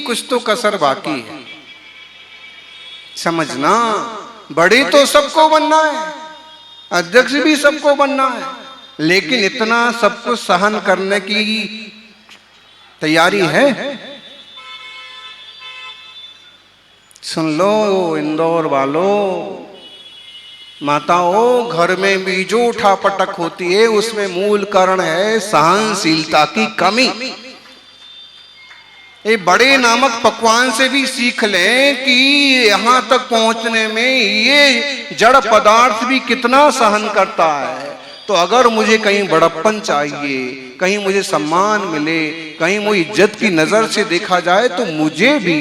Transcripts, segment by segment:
कुछ तो कसर बाकी है। समझना, बड़े तो सबको बनना है, अध्यक्ष भी सबको बनना है, लेकिन इतना सब कुछ सहन करने की तैयारी है? सुन लो इंदौर वालों, माताओं, घर में भी जो उठापटक होती है उसमें मूल कारण है सहनशीलता की कमी। ये बड़े नामक पकवान से भी सीख लें कि यहां तक पहुंचने में ये जड़ पदार्थ भी कितना सहन करता है। तो अगर मुझे कहीं बड़प्पन चाहिए, कहीं मुझे सम्मान मिले, कहीं मुझे इज्जत की नजर से देखा जाए, तो मुझे भी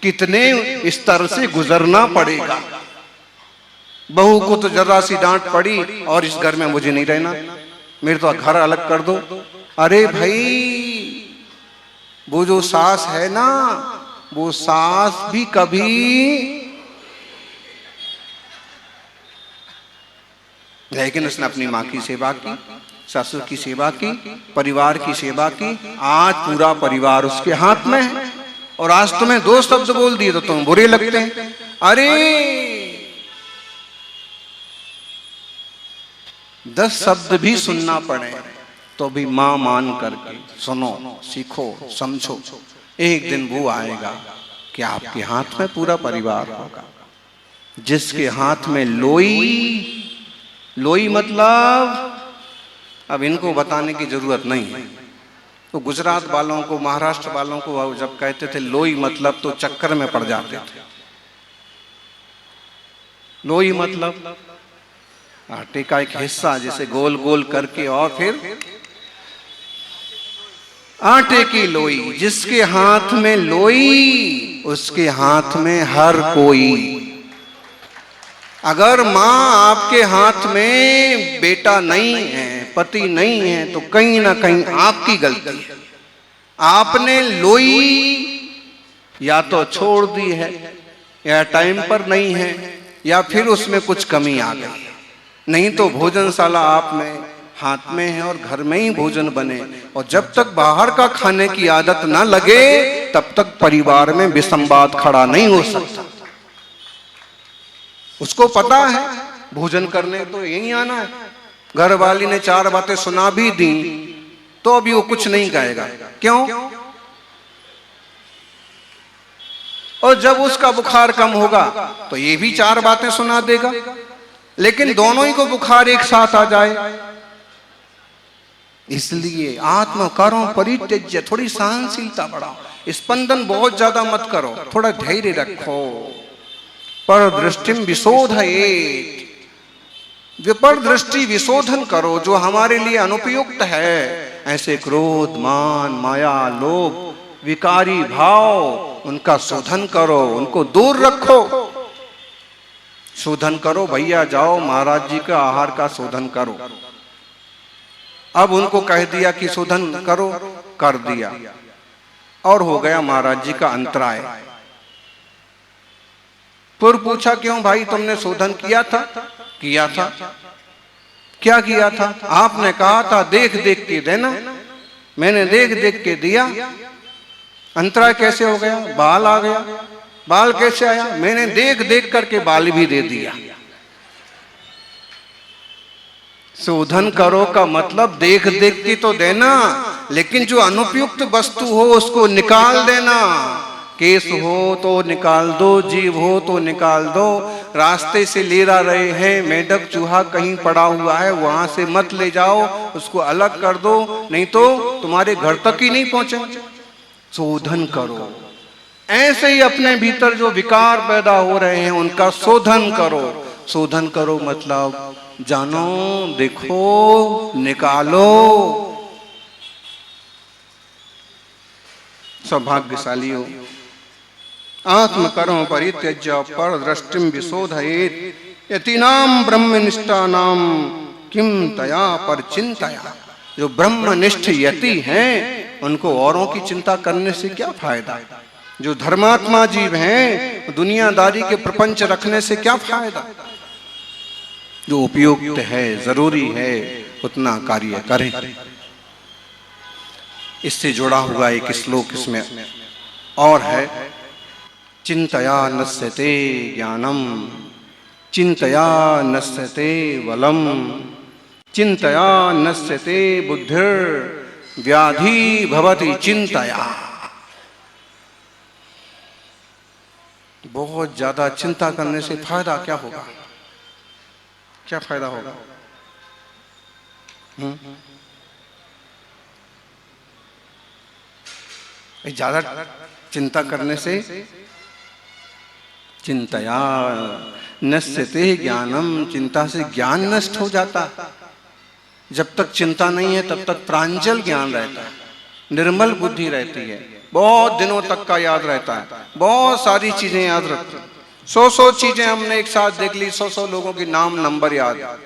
कितने स्तर से गुजरना पड़ेगा। बहू को तो जरा सी डांट पड़ी और इस घर में मुझे नहीं रहना, मेरे तो घर अलग कर दो। अरे भाई, वो जो सास है ना, वो सास भी कभी, लेकिन उसने अपनी माँ की सेवा की, ससुर की सेवा की, परिवार की सेवा की। आज पूरा परिवार उसके हाथ में है और आज तुम्हें 2 शब्द बोल दिए तो तुम बुरे लगते हैं। अरे 10 शब्द भी सुनना पड़े तो भी मां मान करके सुनो, सीखो, समझो। एक दिन वो आएगा कि आपके हाथ में पूरा परिवार होगा। जिसके हाथ में लोई, लोई मतलब अब इनको बताने की जरूरत नहीं है। तो गुजरात वालों को, महाराष्ट्र वालों को जब कहते थे लोई मतलब, तो चक्कर में पड़ जाते थे। लोई मतलब आटे का एक हिस्सा जिसे गोल गोल करके और फिर आटे की लोई। जिसके हाथ में लोई, उसके हाथ में हर कोई। अगर मां आपके हाथ में बेटा नहीं है, पति नहीं है, तो कहीं ना कहीं आपकी गलती है। आपने लोई या तो छोड़ दी है, या टाइम पर नहीं है, या फिर उसमें कुछ कमी आ गई। नहीं तो भोजनशाला आप में हाथ में है और घर में ही भोजन बने। और जब तक बाहर का खाने की आदत ना लगे, तब तक परिवार में विसंवाद खड़ा नहीं हो सकता। उसको पता है भोजन करने तो यही आना है। घर वाली ने 4 बातें सुना भी दी तो अभी वो कुछ नहीं कहेगा। क्यों? और जब उसका बुखार कम होगा तो ये भी 4 बातें सुना देगा। लेकिन दोनों ही को बुखार एक साथ आ जाए, इसलिए आत्म करो परित्यज्य, थोड़ी सहनशीलता बढ़ाओ। स्पंदन बहुत ज्यादा मत करो, थोड़ा धैर्य रखो। पर दृष्टिम विशोधयेत्, विपर दृष्टि विशोधन करो जो हमारे लिए अनुपयुक्त है। ऐसे क्रोध, मान, माया, लोभ, विकारी भाव, उनका शोधन करो, उनको दूर रखो। शोधन करो भैया, जाओ महाराज जी का आहार का शोधन करो। अब उनको कह दिया कि शोधन करो, कर दिया और हो गया महाराज जी का अंतराय। फिर पूछा क्यों भाई, तुमने शोधन किया था? किया था। क्या किया था? आपने कहा था देख देख के देना, मैंने देख देख के दिया। अंतराय कैसे हो गया? बाल आ गया। बाल कैसे आया? मैंने देख देख करके बाल भी दे दिया। शोधन करो का मतलब देख देख के तो देना, लेकिन जो अनुपयुक्त वस्तु हो उसको निकाल देना। केस हो तो निकाल दो, जीभ हो तो निकाल दो। रास्ते से ले रहे हैं, मेढक चूहा कहीं पड़ा हुआ है, वहां से मत ले जाओ, उसको अलग कर दो, नहीं तो तुम्हारे घर तक ही नहीं पहुंचे। शोधन करो। ऐसे ही अपने भीतर जो विकार पैदा हो रहे हैं उनका शोधन करो। शोधन करो मतलब जानो, देखो, निकालो। सौभाग्यशाली हो। आत्म कर्म परित्यज्य पर दृष्टिम विशोधयेत् यतीनाम ब्रह्मनिष्ठानाम किम तया पर चिंतया। जो ब्रह्मनिष्ठ यति हैं उनको औरों की चिंता करने से क्या फायदा। जो धर्मात्मा जीव हैं दुनियादारी के प्रपंच रखने से क्या फायदा। जो उपयुक्त है, जरूरी है, उतना कार्य करें। इससे जुड़ा हुआ एक श्लोक इसमें और है चिंतया नश्यते ज्ञानम, चिंतया नश्यते बलम, चिंतया नश्यते बुद्धिर, व्याधि भवति चिंतया। बहुत ज्यादा चिंता करने से फायदा क्या होगा? क्या फायदा होगा? ज्यादा चिंता करने से चिंतया नश्यते ज्ञानम, चिंता से ज्ञान नष्ट हो जाता है। जब तक चिंता नहीं है तब तक प्रांजल ज्ञान रहता है, निर्मल बुद्धि रहती है, बहुत दिनों तक का याद रहता है, बहुत सारी चीजें याद रखते हैं। 100 चीजें हमने एक साथ देख ली, 100 लोगों के नाम नंबर याद।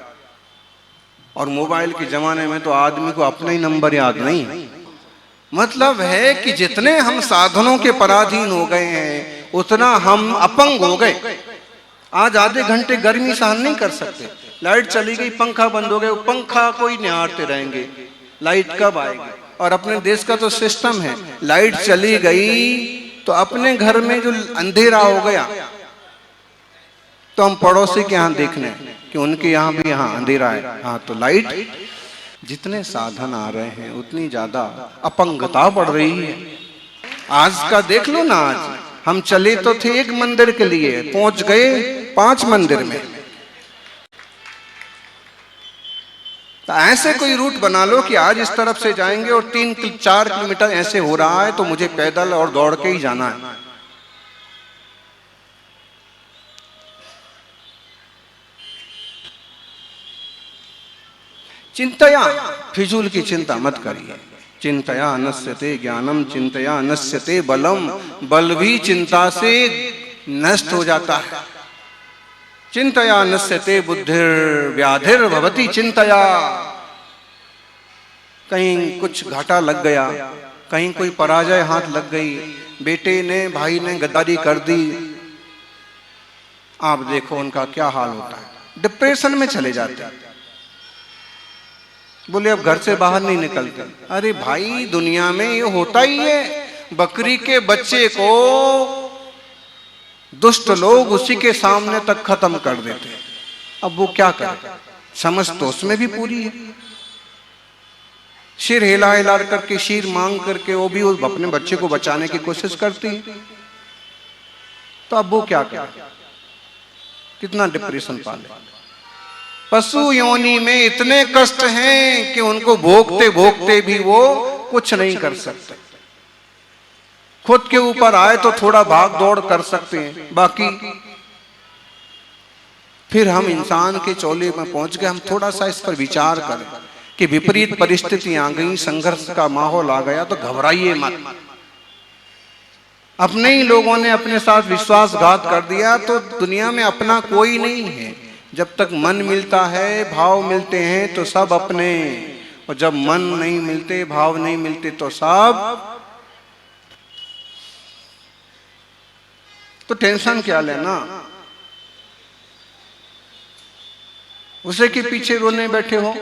और मोबाइल के जमाने में तो आदमी को अपना ही नंबर याद नहीं। मतलब है कि जितने हम साधनों के पराधीन हो गए हैं उतना हम अपंग हो गए। आज आधे घंटे गर्मी सहन नहीं कर सकते, लाइट चली गई, पंखा बंद हो गया, पंखा कोई निहारते रहेंगे, लाइट कब आएगी। और अपने देश का तो सिस्टम है, लाइट चली गई तो अपने घर में जो अंधेरा हो गया तो हम पड़ोसी के यहाँ देखने कि उनके यहाँ भी यहाँ अंधेरा है। हाँ, तो लाइट, जितने साधन आ रहे हैं उतनी ज्यादा अपंगता बढ़ रही है। आज का देख लो ना, आज हम चले तो थे एक मंदिर के लिए, पहुंच गए 5 मंदिर में। तो ऐसे कोई रूट बना लो कि आज इस तरफ से जाएंगे और 3-4 किलोमीटर ऐसे हो रहा है तो मुझे पैदल और दौड़ के ही जाना है। चिंतया, फिजूल की चिंता मत करिए। चिंतया नश्यते ज्ञानम, चिंतया नश्यते बलम, बल भी चिंता से नष्ट हो जाता है। चिंतया नश्यते बुद्धिर, व्याधिर भवति चिंतया। कहीं कुछ घाटा लग गया, कहीं कोई पराजय हाथ लग गई, बेटे ने भाई ने गद्दारी कर दी, आप देखो उनका क्या हाल होता है, डिप्रेशन में चले जाते हैं। बोले अब घर से बाहर नहीं निकलते। अरे भाई, दुनिया में ये होता ही है, बकरी के बच्चे को दुष्ट लोग उसी के सामने तक खत्म कर देते। अब वो क्या करे, समझ तो उसमें भी पूरी है। सिर हिला हिला करके, शीर मांग करके वो भी अपने बच्चे को बचाने की कोशिश करती है। तो अब वो क्या करे, कितना डिप्रेशन पाले। पशु योनि में इतने कष्ट हैं कि उनको भोगते भोगते भी वो कुछ नहीं कर सकते। खुद के ऊपर आए तो थोड़ा भाग दौड़ कर सकते हैं, बाकी फिर हम इंसान के चोले में पहुंच गए। हम थोड़ा सा इस पर विचार करें कि विपरीत परिस्थितियां आ गई, संघर्ष का माहौल आ गया तो घबराइए मत। अपने ही लोगों ने अपने साथ विश्वासघात कर दिया तो दुनिया में अपना कोई नहीं है। जब तक मन मिलता है, भाव मिलते हैं तो सब अपने, और जब मन नहीं मिलते, भाव नहीं मिलते तो सब। तो टेंशन क्या लेना, उसे के पीछे रोने बैठे हो।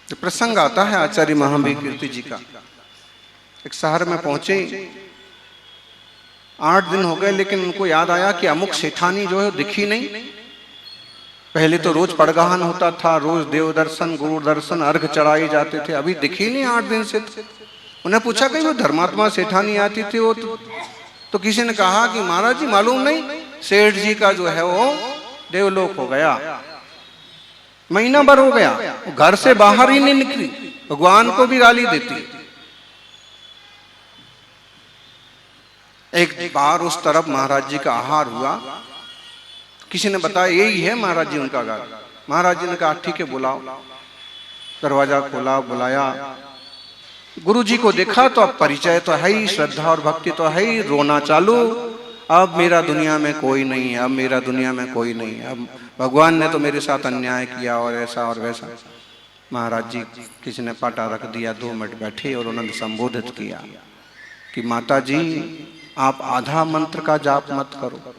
तो प्रसंग आता है आचार्य महावीर कीर्ति जी का। एक शहर में पहुंचे, 8 दिन हो गए, लेकिन उनको याद आया कि अमुक सेठानी जो है दिखी नहीं। पहले तो रोज पड़गाहन होता था, रोज देव दर्शन, गुरु दर्शन, अर्घ चढ़ाए जाते थे, अभी दिखी नहीं 8 दिन से। उन्हें पूछा कि वो धर्मात्मा सेठानी आती थी वो तो किसी ने कहा कि महाराज जी मालूम नहीं, सेठ जी का जो है वो देवलोक हो गया, महीना भर हो गया, घर से बाहर ही नहीं निकली, भगवान को भी गाली देती। एक बार उस तरफ महाराज जी का आहार हुआ, किसी ने बताया यही है महाराज जी उनका घर। महाराज जी ने कहा ठीक है बुलाओ। दरवाजा खोला, बुलाया, गुरु जी को देखा तो अब परिचय तो है ही, श्रद्धा और भक्ति तो है ही, रोना चालू। अब मेरा दुनिया में कोई नहीं है, अब मेरा दुनिया में कोई नहीं है, अब भगवान ने तो मेरे साथ अन्याय किया और ऐसा और वैसा। महाराज जी किसी ने पाटा रख दिया, 2 मिनट बैठे और उन्होंने संबोधित किया कि माता जी आप आधा मंत्र का जाप मत करो।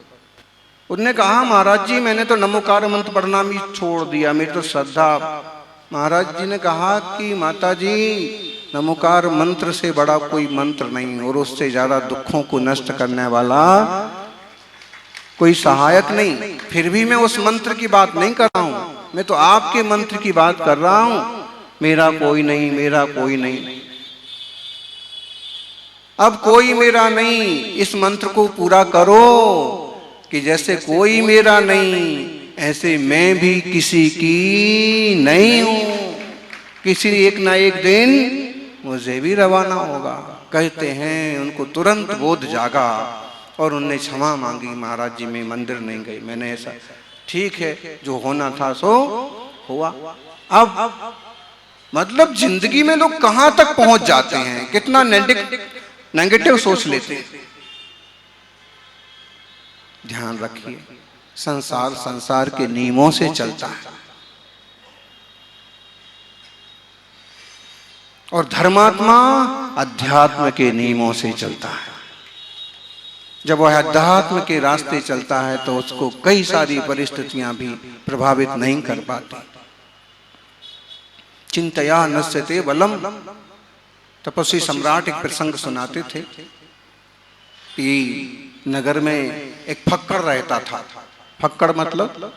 उन्होंने कहा महाराज जी मैंने तो नमोकार मंत्र पढ़ना भी छोड़ दिया, मेरी तो श्रद्धा। महाराज जी ने कहा कि माता जी नमोकार मंत्र से बड़ा कोई मंत्र नहीं और उससे ज्यादा दुखों को नष्ट करने वाला कोई सहायक नहीं। फिर भी मैं उस मंत्र की बात नहीं कर रहा हूं, मैं तो आपके मंत्र की बात कर रहा हूं। मेरा कोई नहीं, मेरा कोई नहीं। अब कोई मेरा नहीं, इस मंत्र को पूरा करो कि जैसे कोई मेरा नहीं ऐसे मैं भी किसी की नहीं हूं। किसी एक ना एक दिन मुझे भी रवाना होगा। कहते हैं उनको तुरंत बोध जागा और उनने क्षमा मांगी, महाराज जी मैं मंदिर नहीं गई, मैंने ऐसा, ठीक है जो होना था सो हुआ। अब मतलब जिंदगी में लोग कहां तक पहुंच जाते हैं, कितना नेगेटिव सोच लेते हैं। ध्यान रखिए, संसार संसार के नियमों से चलता है और धर्मात्मा अध्यात्म के नियमों से चलता है। जब वह अध्यात्म के रास्ते चलता है तो उसको कई सारी परिस्थितियां भी प्रभावित नहीं कर पाती। चिंतया नश्यते बलम। तपस्वी सम्राट एक प्रसंग सुनाते थे कि नगर में एक फक्कड़ रहता था। फक्कड़ मतलब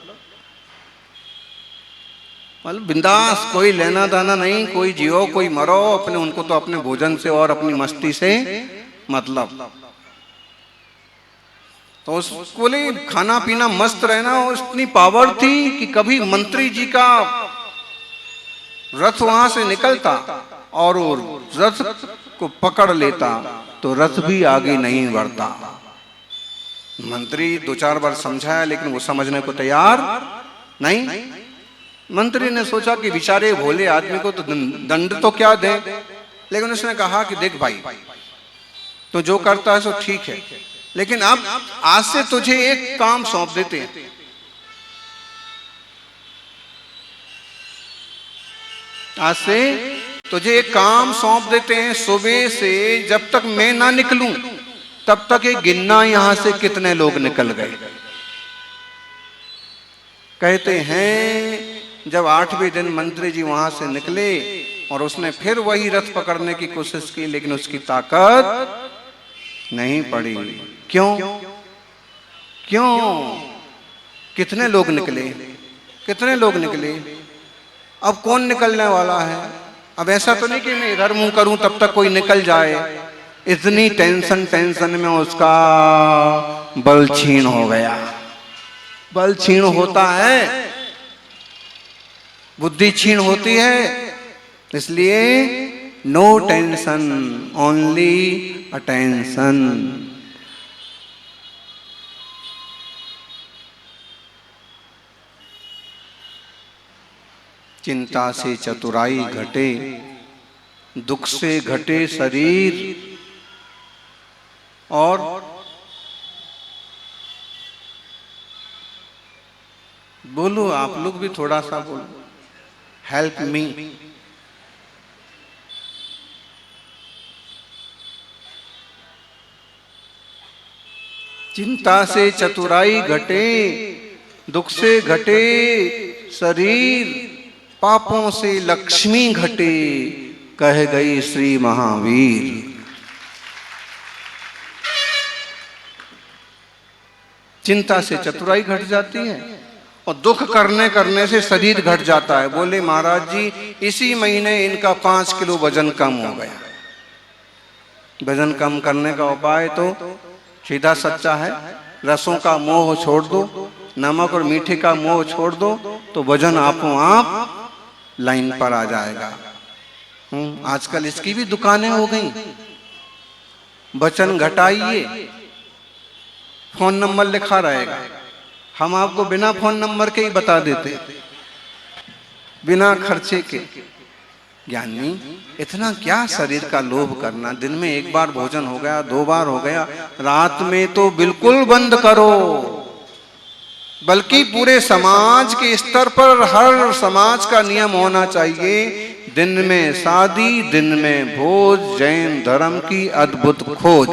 बिंदास, कोई लेना दाना नहीं, कोई जियो कोई मरो, अपने उनको तो अपने भोजन से और अपनी मस्ती से मतलब। तो उसको लिए खाना पीना मस्त रहना, इतनी पावर थी कि कभी मंत्री जी का रथ वहां से निकलता और वो रथ को पकड़ लेता तो रथ भी आगे नहीं बढ़ता। मंत्री दो चार बार समझाया लेकिन वो समझने को तैयार नहीं। मंत्री ने सोचा कि बेचारे भोले आदमी को तो दंड तो क्या दें, लेकिन उसने कहा कि देख भाई तो जो करता है सो ठीक है, लेकिन अब आज से तुझे एक काम सौंप देते हैं। आज से तुझे एक काम सौंप देते हैं, सुबह से जब तक मैं ना निकलूं तब तक ये गिनना यहां से कितने लोग निकल गए। कहते हैं जब 8वें दिन मंत्री जी वहां से निकले और उसने फिर वही रथ पकड़ने की कोशिश की, लेकिन उसकी ताकत नहीं पड़ी। क्यों? क्यों? कितने लोग निकले, कितने लोग निकले? अब कौन निकलने वाला है? अब ऐसा तो नहीं कि मैं इधर मुंह करूं तब तक कोई निकल जाए। इतनी टेंशन में उसका बल छीन हो गया। बल छीन होता है, बुद्धि छीन होती है, इसलिए नो टेंशन ओनली अटेंशन। चिंता से चतुराई घटे, दुख से घटे शरीर। और बोलो, आप लोग भी थोड़ा सा बोलो, हेल्प मी। चिंता से चतुराई घटे, दुख से घटे शरीर, पापों से लक्ष्मी घटे, कह गई श्री महावीर। चिंता से चतुराई घट जाती है और दुख करने से शरीर घट जाता है। बोले महाराज जी इसी महीने इनका 5 किलो वजन कम हो गया। वजन कम करने का उपाय तो सीधा सच्चा है, रसों का मोह छोड़ दो, नमक और मीठे का मोह छोड़ दो तो वजन आपो आप लाइन पर आ जाएगा। आजकल इसकी भी दुकानें हो गई। वजन घटाइए, फोन नंबर लिखा रहेगा, हम आपको बिना फोन नंबर के ही बता देते, बिना खर्चे के। ज्ञानी इतना क्या शरीर का लोभ करना? दिन में एक बार भोजन हो गया, 2 बार हो गया, रात में तो बिल्कुल बंद करो। बल्कि पूरे समाज के स्तर पर हर समाज का नियम होना चाहिए, दिन में शादी, दिन में भोज, जैन धर्म की अद्भुत खोज।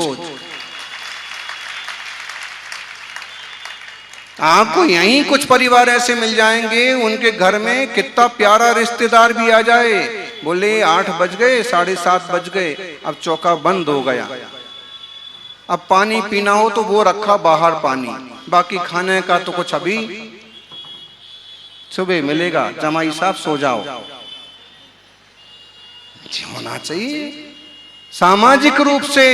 आपको यहीं कुछ परिवार ऐसे मिल जाएंगे, उनके घर में कितना प्यारा रिश्तेदार भी आ जाए, बोले 8 बज गए, 7:30 बज गए, अब चौका बंद हो गया, अब पानी पीना हो तो वो रखा बाहर पानी, बाकी खाने का तो कुछ अभी सुबह मिलेगा, जमाई साहब सो जाओ। होना चाहिए सामाजिक रूप से।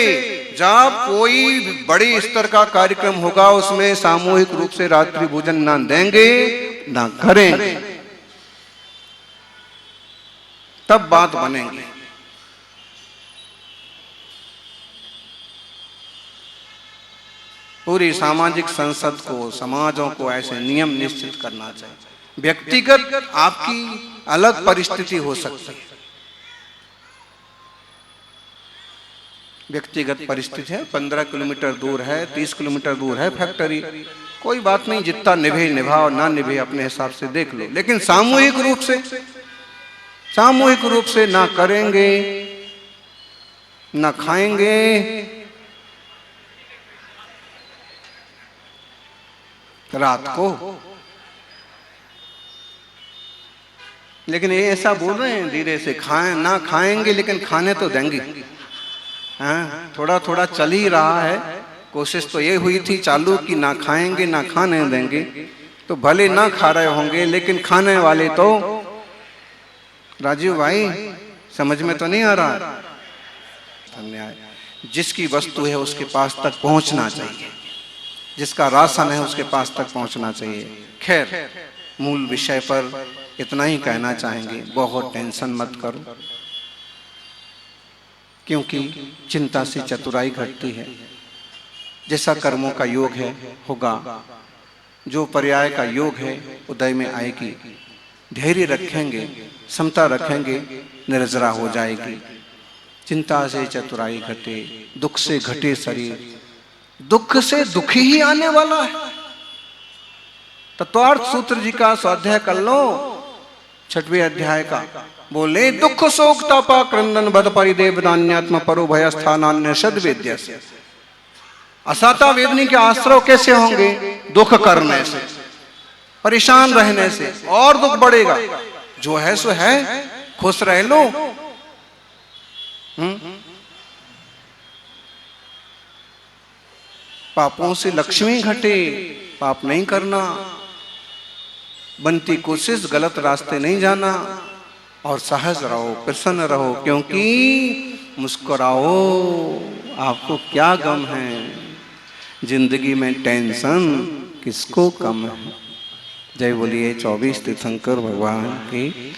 जब कोई बड़े स्तर का कार्यक्रम होगा उसमें सामूहिक रूप से रात्रि भोजन ना देंगे ना करेंगे, तब बात बनेगी। पूरी सामाजिक संसद को, समाजों को ऐसे नियम निश्चित करना चाहिए। व्यक्तिगत आपकी अलग परिस्थिति हो सकती है, व्यक्तिगत परिस्थिति है, 15 किलोमीटर दूर है, 30 किलोमीटर दूर है फैक्ट्री, कोई बात नहीं, जितना निभे निभाओ, ना निभे अपने हिसाब से देख लो। लेकिन सामूहिक रूप से ना करेंगे ना खाएंगे, रात को। लेकिन ये ऐसा बोल रहे हैं धीरे से, खाएं ना खाएंगे लेकिन खाने तो देंगे। हाँ, थोड़ा थोड़ा चल ही रहा है, कोशिश तो ये हुई थी चालू कि ना खाएंगे ना खाने देंगे, तो भले ना खा रहे होंगे लेकिन खाने वाले तो, राजीव भाई समझ में तो नहीं आ रहा? धन्यवाद। जिसकी वस्तु है उसके पास तक पहुंचना चाहिए, जिसका राशन है उसके पास तक पहुंचना चाहिए। खैर, मूल विषय पर इतना ही कहना चाहेंगे, बहुत टेंशन मत करो, क्योंकि चिंता से चतुराई घटती है। जैसा कर्मों का योग है होगा, जो पर्याय का योग है उदय में आएगी। धैर्य रखेंगे, समता रखेंगे, निर्जरा हो जाएगी। चिंता से चतुराई घटे, दुख से घटे शरीर, दुख से दुखी ही आने वाला है। तत्वार्थ सूत्र जी का स्वाध्याय कर लो, 6वें अध्याय का। बोले दुख शोक तापा क्रंदन बद परिदेव दान्यात्म परो भय स्थानान्य सद्वेद्य से। असाता वेदनी के आश्रय कैसे होंगे? दुख करने से, परेशान रहने से, और दुख बढ़ेगा। जो है सो है, खुश रह लो। पापों से लक्ष्मी घटे, पाप नहीं करना, बनती कोशिश, गलत रास्ते नहीं जाना, और सहज रहो, प्रसन्न रहो, क्योंकि मुस्कुराओ। आपको क्या गम है? जिंदगी में टेंशन किसको कम है? जय बोलिए 24 तीर्थंकर भगवान की।